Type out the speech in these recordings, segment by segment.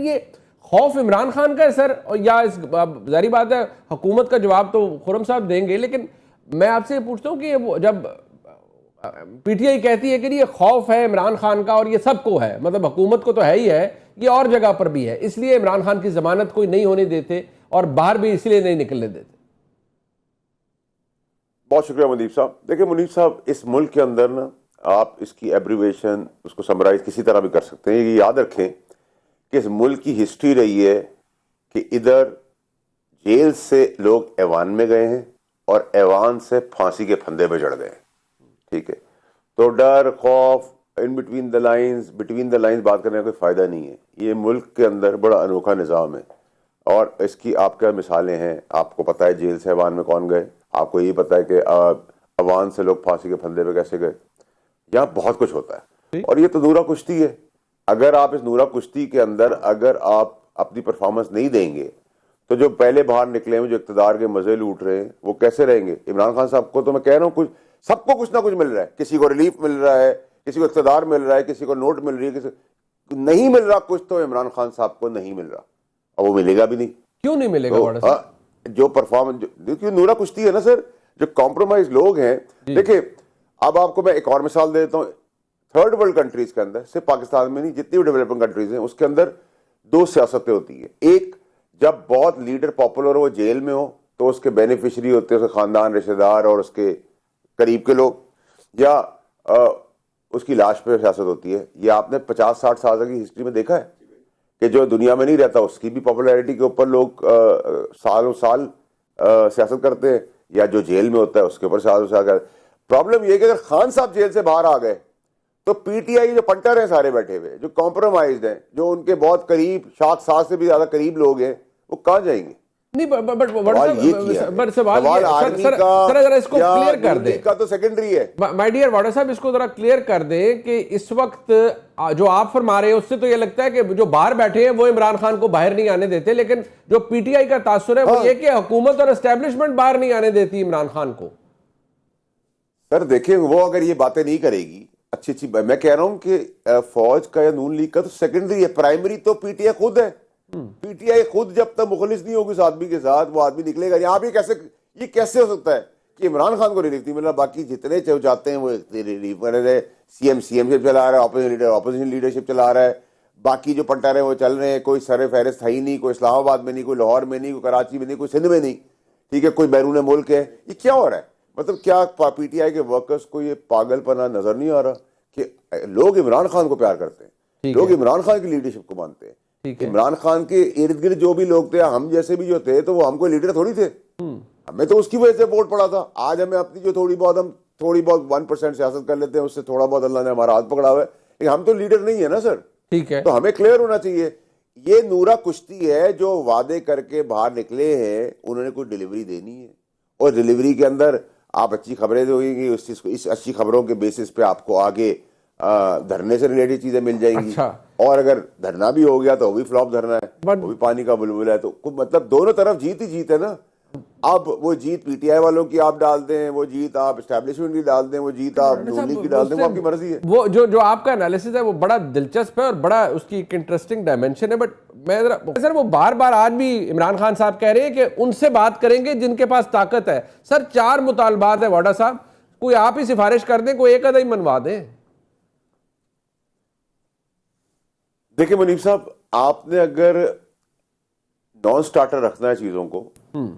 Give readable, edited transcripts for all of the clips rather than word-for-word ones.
یہ خوف عمران خان کا ہے سر، یا ظاہری بات ہے حکومت کا جواب تو خرم صاحب دیں گے، لیکن میں آپ سے پوچھتا ہوں کہ جب پی ٹی آئی کہتی ہے کہ یہ خوف ہے عمران خان کا اور یہ سب کو ہے، مطلب حکومت کو تو ہے ہی ہے، یہ اور جگہ پر بھی ہے، اس لیے عمران خان کی ضمانت کوئی نہیں ہونے دیتے اور باہر بھی اس لیے نہیں نکلنے دیتے. بہت شکریہ منیب صاحب. دیکھیں منیب صاحب، اس ملک کے اندر نا آپ اس کی ایبریویشن، اس کو سمرائز کسی طرح بھی کر سکتے ہیں. یہ یاد رکھیں کہ اس ملک کی ہسٹری رہی ہے کہ ادھر جیل سے لوگ ایوان میں گئے ہیں اور ایوان سے پھانسی کے پھندے پہ چڑھ گئے ہیں. ٹھیک ہے، تو ڈر، خوف، ان بٹوین دا لائنز بات کرنے کا کوئی فائدہ نہیں ہے. یہ ملک کے اندر بڑا انوکھا نظام ہے اور اس کی آپ کیا مثالیں ہیں. آپ کو پتہ ہے جیل سے ایوان میں کون گئے، آپ کو یہ پتہ ہے کہ ایوان سے لوگ پھانسی کے پھندے پہ کیسے گئے. یہاں بہت کچھ ہوتا ہے اور یہ تو نورہ کشتی ہے. اگر آپ اس نورہ کشتی کے اندر اگر آپ اپنی پرفارمنس نہیں دیں گے تو جو پہلے باہر نکلے ہیں، جو اقتدار کے مزے لوٹ رہے ہیں، وہ کیسے رہیں گے. عمران خان صاحب کو تو میں کہہ رہا ہوں سب کو کچھ نہ کچھ مل رہا ہے. کسی کو ریلیف مل رہا ہے، کسی کو اقتدار مل رہا ہے، کسی کو نوٹ مل رہی ہے، کسی نہیں مل رہا کچھ. تو عمران خان صاحب کو نہیں مل رہا اور وہ ملے گا بھی نہیں. کیوں نہیں ملے گا؟ جو پرفارمنس، دیکھیے نورہ کشتی ہے نا سر. جو کمپرومائز لوگ ہیں، دیکھیں اب آپ کو میں ایک اور مثال دے دیتا ہوں. تھرڈ ورلڈ کنٹریز کے اندر، صرف پاکستان میں نہیں، جتنی بھی ڈیولپنگ کنٹریز ہیں، اس کے اندر دو سیاستیں ہوتی ہیں. ایک، جب بہت لیڈر پاپولر ہو، وہ جیل میں ہو، تو اس کے بینیفیشری ہوتے ہیں اس کے خاندان، رشتہ دار اور اس کے قریب کے لوگ، یا اس کی لاش پہ سیاست ہوتی ہے. یہ آپ نے 50-60 سال کی ہسٹری میں دیکھا ہے کہ جو دنیا میں نہیں رہتا اس کی بھی پاپولیرٹی کے اوپر لوگ سالوں سال سیاست کرتے ہیں، یا جو جیل میں ہوتا ہے اس کے اوپر سال کرتے ہیں. پرابلم یہ ہے کہ اگر خان صاحب جیل سے باہر آ گئے تو پی ٹی آئی جو پنٹر ہیں سارے بیٹھے ہوئے، جو کمپرومائزڈ ہیں، جو ان کے بہت قریب، 7 سے بھی زیادہ قریب لوگ ہیں، وہ کہاں جائیں گے؟ نہیں، تو سیکنڈری ہے. مائی ڈیئر واڈر صاحب، اس کو ذرا کلیئر کر دیں کہ اس وقت جو آپ فرما رہے ہیں اس سے تو یہ لگتا ہے کہ جو باہر بیٹھے ہیں وہ عمران خان کو باہر نہیں آنے دیتے، لیکن جو پی ٹی آئی کا تاثر ہے وہ یہ کہ حکومت اور اسٹیبلشمنٹ باہر نہیں آنے دیتی عمران خان کو. سر دیکھیں، وہ اگر یہ باتیں نہیں کرے گی اچھی میں کہہ رہا ہوں کہ فوج کا یا نون لیگ کا تو سیکنڈری ہے، پرائمری تو پی ٹی آئی خود ہے. پی ٹی آئی خود جب تک مخلص نہیں ہوگی اس آدمی کے ساتھ، وہ آدمی نکلے گا. یہاں بھی یہ کیسے ہو سکتا ہے کہ عمران خان کو ریلیف نہیں مل رہا، باقی جتنے چاہتے ہیں وہ ریلیف کر رہے ہیں. سی ایم شپ چلا رہا ہے، اپوزیشن لیڈرشپ چلا رہا ہے، باقی جو پنٹارے وہ چل رہے ہیں. کوئی سر فہرست ہے ہی نہیں، کوئی اسلام آباد میں نہیں، کوئی لاہور میں نہیں، کوئی کراچی میں نہیں، کوئی سندھ میں نہیں. ٹھیک ہے، کوئی بیرون ملک ہے. یہ کیا ہو رہا ہے؟ مطلب کیا پی ٹی آئی کے ورکرز کو یہ پاگل پنا نظر نہیں آ رہا کہ لوگ عمران خان کو پیار کرتے ہیں، لوگ عمران خان کی لیڈرشپ کو مانتے ہیں. عمران خان کے ارد گرد جو بھی لوگ تھے، ہم جیسے بھی جو تھے، تو وہ ہم کو لیڈر تھوڑی تھے. ہمیں تو اس کی وجہ سے ووٹ پڑا تھا. آج ہمیں اپنی جو تھوڑی بہت 1% سیاست کر لیتے ہیں، اس سے تھوڑا بہت اللہ نے ہمارا ہاتھ پکڑا ہوا ہے، لیکن ہم تو لیڈر نہیں ہے نا سر. ٹھیک ہے، تو ہمیں کلیئر ہونا چاہیے. یہ نورہ کشتی ہے، جو وعدے کر کے باہر نکلے ہیں، انہوں نے کوئی ڈیلیوری دینی ہے. اور ڈیلیوری کے اندر آپ اچھی خبریں دیں گی، اس چیز کو، اس اچھی خبروں کے بیسس پہ آپ کو آگے دھرنے سے ریلیٹڈ چیزیں مل جائیں گی. اور اگر دھرنا بھی ہو گیا تو وہ بھی فلاپ دھرنا ہے، وہ بھی پانی کا بلبل ہے. تو مطلب دونوں طرف جیت ہی جیت ہے نا. اب وہ جیت پی ٹی آئی والوں کی آپ ڈال دیں، وہ جیت آپ اسٹیبلشمنٹ کی ڈال دیں، وہ جیت آپ نون لیگ کی ڈال دیں، وہ آپ کی مرضی ہے. وہ جو آپ کا انالیسس ہے وہ بڑا دلچسپ ہے اور بڑا اس کی ایک انٹرسٹنگ ڈائمینشن ہے. بٹ میں سر، وہ بار بار آج بھی عمران خان صاحب کہہ رہے ہیں کہ ان سے بات کریں گے جن کے پاس طاقت ہے. سر 4 مطالبات ہیں واڈا صاحب، کوئی آپ ہی سفارش کر دیں، کوئی ایک آدھا ہی منوا دیں. دیکھیں منیب صاحب، آپ نے اگر نان سٹارٹر رکھنا ہے چیزوں کو،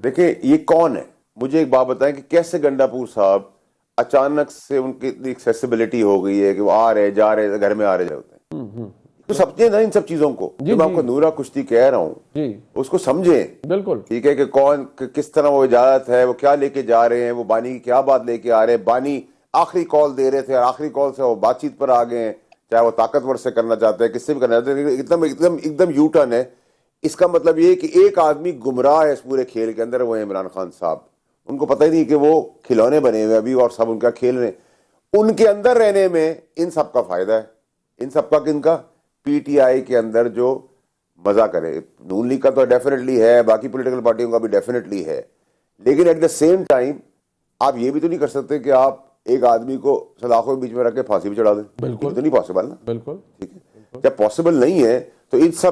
دیکھیں یہ کون ہے. مجھے ایک بات بتائیں کہ کیسے گنڈاپور صاحب اچانک سے ان کی اتنی ایکسیسیبلٹی ہو گئی ہے کہ وہ آ رہے جا رہے گھر میں آ رہے ہوتے ہیں. تو سمجھیں نا ان سب چیزوں کو. جو میں آپ کو نورہ کشتی کہہ رہا ہوں اس کو سمجھیں. بالکل ٹھیک ہے، کہ کون کس طرح وہ اجازت ہے، وہ کیا لے کے جا رہے ہیں، وہ بانی کی کیا بات لے کے آ رہے ہیں. بانی آخری کال دے رہے تھے اور آخری کال سے وہ بات چیت پر آ گئے ہیں، چاہے وہ طاقتور سے کرنا چاہتے ہیں، کس سے بھی کرنا چاہتے ہیں. ایک دم یو ٹرن ہے. اس کا مطلب یہ کہ ایک آدمی گمراہ ہے اس پورے کھیل کے اندر، وہ ہے عمران خان صاحب. ان کو پتہ ہی نہیں کہ وہ کھلونے بنے ہوئے ابھی اور سب ان کا کھیل رہے ہیں. ان کے اندر رہنے میں ان سب کا فائدہ ہے. ان سب کا کن کا؟ پی ٹی آئی کے اندر جو مزہ کرے. نون لیگ کا تو ڈیفینیٹلی ہے، باقی پولیٹیکل پارٹیوں کا بھی ڈیفینیٹلی ہے، لیکن ایٹ دا سیم ٹائم آپ یہ بھی تو نہیں کر سکتے کہ آپ ایک آدمی کو سلاخوں کے بیچ میں رکھ کے پھانسی بھی چڑھا دیں. بالکل تو نہیں پاسبل نا. بالکل ٹھیک ہے، جب پاسبل نہیں ہے تو ان سب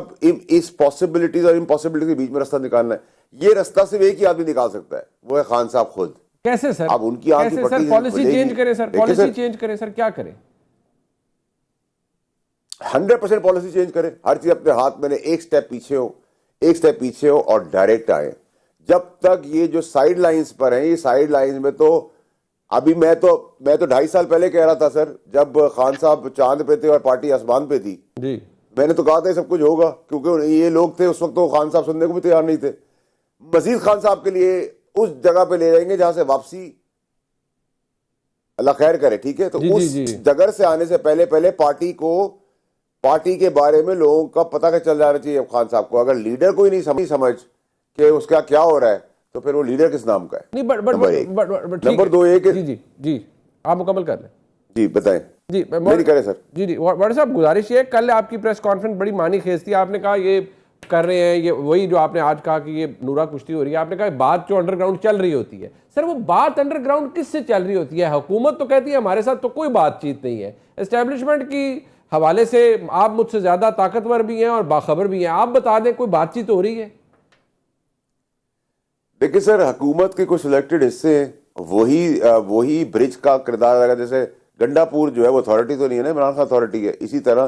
اس پاسبلٹیز اور امپاسبلٹیز کے بیچ میں راستہ نکالنا ہے. یہ راستہ صرف ایک ہی آدمی نکال سکتا ہے, وہ ہے خان صاحب خود. کیسے سر؟ اب ان کی آنکھ کی کیسے سر؟ پٹی پالیسی چینج کریں سر, دیکھیں پالیسی چینج کریں سر, کیا کریں؟ 100% پالیسی چینج کریں, ہر چیز اپنے ہاتھ میں نے, ایک سٹیپ پیچھے ہو اور ڈائریکٹ آئے. جب تک یہ جو سائیڈ لائنز پر ہیں, یہ سائیڈ لائنز میں تو ابھی میں تو 2.5 سال پہلے کہہ رہا تھا سر, جب خان صاحب چاند پہ تھے اور پارٹی آسمان پہ تھی, جی میں نے تو کہا تھا یہ سب کچھ ہوگا, کیونکہ یہ لوگ تھے اس وقت تو خان صاحب سننے کو بھی تیار نہیں تھے. مزید خان صاحب کے لیے اس جگہ پہ لے جائیں گے جہاں سے واپسی اللہ خیر کرے, ٹھیک ہے. تو اس جگہ سے آنے سے پہلے پارٹی کے بارے میں لوگوں کا پتہ کہ چل جانا چاہیے. خان صاحب کو اگر لیڈر کوئی نہیں سمجھ کہ اس کا کیا ہو رہا ہے, تو پھر وہ لیڈر کس نام کا ہے؟ نمبر 2 یہ کہ جی آپ مکمل کر لیں. جی بتائیں. جی میری کریں سر. جی وڈ صاحب گزارش یہ ہے, کل آپ کی پریس کانفرنس بڑی معنی خیز تھی. آپ نے کہا یہ کر رہے ہیں, یہ وہی جو آپ نے آج کہا کہ یہ نورا کشتی ہو رہی ہے. آپ نے کہا بات جو انڈر گراؤنڈ چل رہی ہوتی ہے, سر وہ بات انڈر گراؤنڈ کس سے چل رہی ہوتی ہے؟ حکومت تو کہتی ہے ہمارے ساتھ تو کوئی بات چیت نہیں ہے. اسٹیبلشمنٹ کی حوالے سے آپ مجھ سے زیادہ طاقتور بھی ہیں اور باخبر بھی ہیں, آپ بتا دیں کوئی بات چیت ہو رہی ہے؟ دیکھیں سر, حکومت کے کچھ سلیکٹڈ حصے ہیں, وہی برج کا کردار ادا. جیسے گنڈا پور جو ہے وہ اتھارٹی تو نہیں ہے نا, عمران خان اتھارٹی ہے. اسی طرح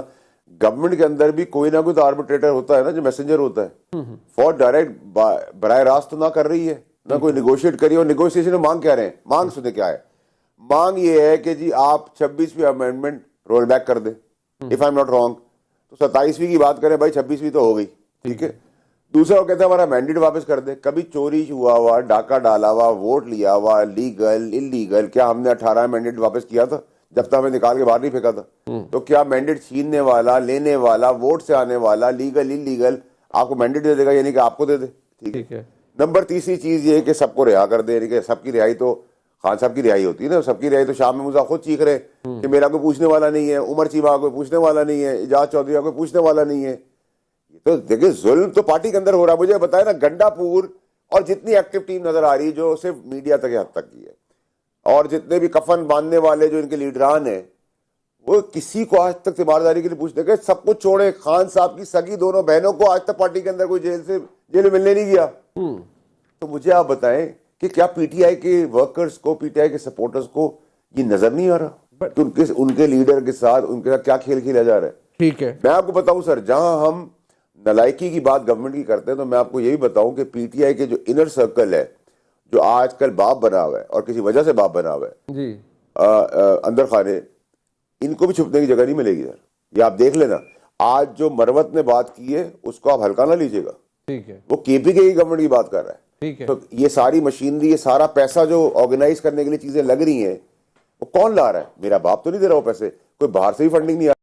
گورنمنٹ کے اندر بھی کوئی نہ کوئی تو آربیٹریٹر ہوتا ہے نا, جو میسنجر ہوتا ہے. فوج ڈائریکٹ براہ راست تو نہ کر رئی ہے, نہ کوئی نیگوشیٹ کری. اور نیگوشیشن میں مانگ کیا رہے ہیں؟ مانگ سنے کیا ہے؟ مانگ یہ ہے کہ جی آپ 26ویں امینڈمنٹ رول بیک کر دیں, if I am not wrong. تو 27ویں کی بات کریں بھائی, 26ویں تو ہو گئی, ٹھیک ہے. دوسرا وہ کہتا ہے ہمارا مینڈیٹ واپس کر دیں. کبھی چوری ہوا, ڈاکہ ڈالا ہوا, ووٹ لیا ہوا, لیگل انلیگل, کیا ہم نے 18 مینڈیٹ واپس کیا تھا جب تک ہمیں نکال کے باہر نہیں پھینکا تھا؟ تو کیا مینڈیٹ چھیننے والا, لینے والا, ووٹ سے آنے والا, لیگل انلیگل آپ کو مینڈیٹ دے دے گا, یعنی کہ آپ کو دے دے؟ ٹھیک ہے. نمبر تیسری چیز یہ ہے کہ سب کو رہا کر دے, یعنی کہ سب کی رہائی تو خان صاحب کی رہائی ہوتی ہے نا. سب کی رہائی تو شام میں موسیٰ خود چیخ رہے کہ میرا کوئی پوچھنے والا نہیں ہے, عمر چیمہ کوئی پوچھنے والا نہیں ہے, اعجاز چودھری کوئی پوچھنے والا نہیں ہے. تو دیکھیں ظلم تو پارٹی کے اندر ہو رہا ہے. مجھے بتائیں نا, گنڈا پور اور جتنی ایکٹیو ٹیم نظر آ رہی ہے جو صرف میڈیا تک حد تک کی ہے, اور جتنے بھی کفن باندھنے والے جو ان کے لیڈران ہیں, وہ کسی کو آج تک تیمارداری کے لیے پوچھنے گئے؟ سب کچھ چھوڑے, خان صاحب کی سگی دونوں بہنوں کو آج تک پارٹی کے اندر کوئی جیل میں ملنے نہیں گیا. تو مجھے آپ بتائیں کہ کیا پی ٹی آئی کے ورکرز کو, پی ٹی آئی کے سپورٹرز کو یہ نظر نہیں آ رہا کہ ان کے لیڈر کے ساتھ ان کے ساتھ کیا کھیل کھیلا جا رہا ہے؟ ٹھیک ہے. میں آپ کو بتاؤں سر, جہاں ہم نلائکی کی بات گورنمنٹ کی کرتے ہیں, تو میں آپ کو یہ بھی بتاؤں کہ پی ٹی آئی کے جو انر سرکل ہے, جو آج کل باپ بنا ہوا ہے اور کسی وجہ سے باپ بنا ہوا ہے, جی اندر خانے, ان کو بھی چھپنے کی جگہ نہیں ملے گی سر. یہ آپ دیکھ لینا. آج جو مروت نے بات کی ہے اس کو آپ ہلکا نہ لیجیے گا. ٹھیک ہے. وہ کے پی کے گورنمنٹ کی بات کر رہا ہے. ٹھیک ہے. تو یہ ساری مشینری, یہ سارا پیسہ جو آرگنائز کرنے کے لیے چیزیں لگ رہی ہیں, وہ کون لا رہا ہے؟ میرا باپ تو نہیں دے رہا وہ پیسے, کوئی باہر سے بھی فنڈنگ نہیں آ